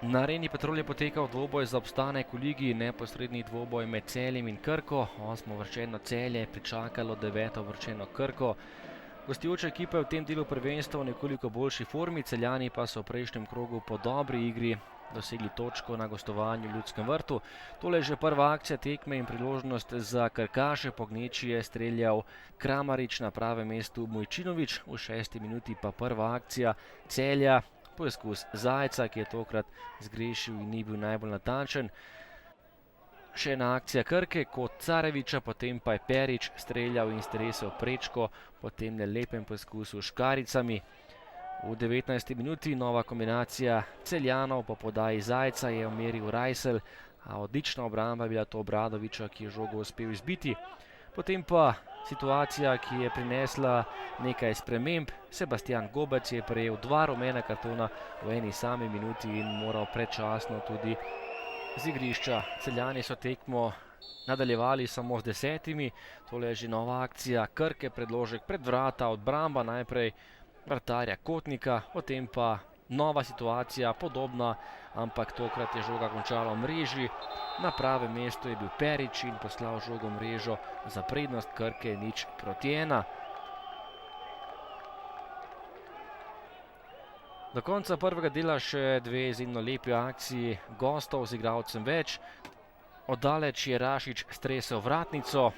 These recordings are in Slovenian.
Na Areni Petrol je potekal dvoboj za obstanek v ligi, neposredni dvoboj med Celjem in Krko. 8. uvrščeno Celje je pričakalo 9. uvrščeno Krko. Gostujoče ekipe v tem delu prvenstva v nekoliko boljši formi, Celjani pa so v prejšnjem krogu po dobri igri dosegli točko na gostovanju v Ljudskem vrtu. Tole je že prva akcija tekme in priložnost za Krkaše. Po gneči je streljal Kramarič, na pravem mestu Mojčinović, v 6. minuti pa prva akcija Celja. Poizkus Zajca, ki je tokrat zgrešil in ni bil najbolj natančen. Še ena akcija Krke kot Careviča, potem pa je Perić streljal in stresel prečko po tem lepem poizkusu s škaricami. V 19. minuti nova kombinacija Celjanov, po podaji Zajca je umeril Rajsel, a odlična obramba je bila to Obradovića, ki je žogo uspel izbiti. Potem pa situacija, ki je prinesla nekaj sprememb. Sebastian Gobec je prejel 2 rumena kartona v eni sami minuti in moral predčasno tudi z igrišča. Celjani so tekmo nadaljevali samo z 10. Tole je že nova akcija Krke, predložek pred vrata, odbramba najprej vratarja Kotnika, potem pa nova situacija, podobna, ampak tokrat je žoga končala v mreži. Na pravem mestu je bil Perić in poslal žogo v mrežo za prednost Krke 0:1. Do konca prvega dela še dve izjemno lepi akciji gostov z igralcem več. Oddaleč je Rašić stresel vratnico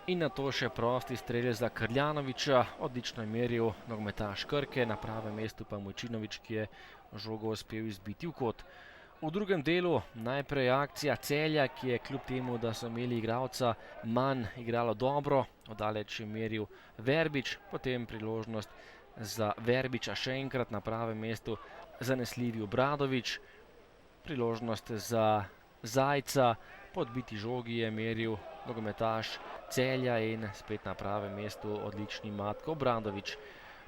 in nato še prosti strel za Krljanovića. Odlično je meril nogometaš Krke, na pravem mestu pa Mojčinović, ki je žogo uspel izbiti v kot. V drugem delu najprej akcija Celja, ki je kljub temu, da so imeli igralca manj, igralo dobro. Oddaleč je meril Verbič, potem priložnost za Verbiča še enkrat, na pravem mestu zanesljivi Obradović. Priložnost za Zajca, po odbiti žogi je meril nogometaš Celja in spet na pravem mestu odlični Matko Obradović.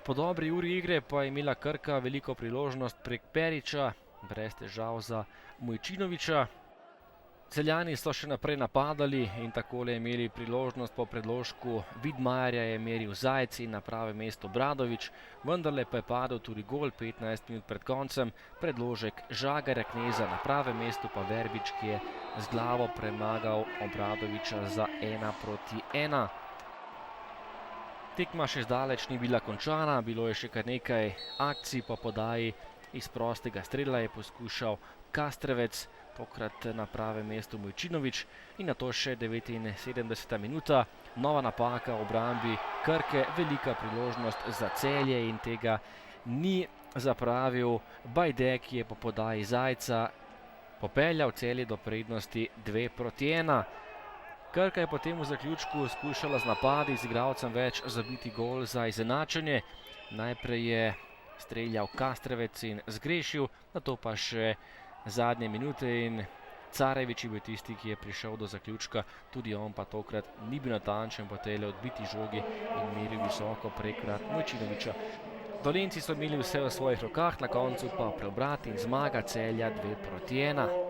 Po dobri uri igre pa je imela Krka veliko priložnost prek Perića, brez težav za Mojčinovića. Celjani so še naprej napadali in takole imeli priložnost po predložku Vidmajerja je meril Zajc in na pravem mestu Obradović. Vendarle pa je padel tudi gol 15 minut pred koncem, predložek Žagarja Kneza, na pravem mestu pa Verbič, ki je z glavo premagal Obradovića za 1:1. Tekma še zdaleč ni bila končana, bilo je še kar nekaj akcij. Po podaji iz prostega strela je poskušal Kastrevec, tokrat na pravem mestu Mojčinović, in nato še 79. minuta. Nova napaka v obrambi Krke, velika priložnost za Celje in tega ni zapravil Bajde, ki je po podaji Zajca popeljal Celje do prednosti 2:1. Krka je potem v zaključku skušala z napadi z igralcem več zabiti gol za izenačenje. Najprej je streljal Kastrevec in zgrešil, nato pa še zadnje minute in Carević je bil tisti, ki je prišel do zaključka. Tudi on pa tokrat ni bil natančen po tej odbiti žogi in meril visoko prek vrat Mojčinovića. Dolenjci so imeli vse v svojih rokah, na koncu pa preobrat in zmaga Celja 2:1.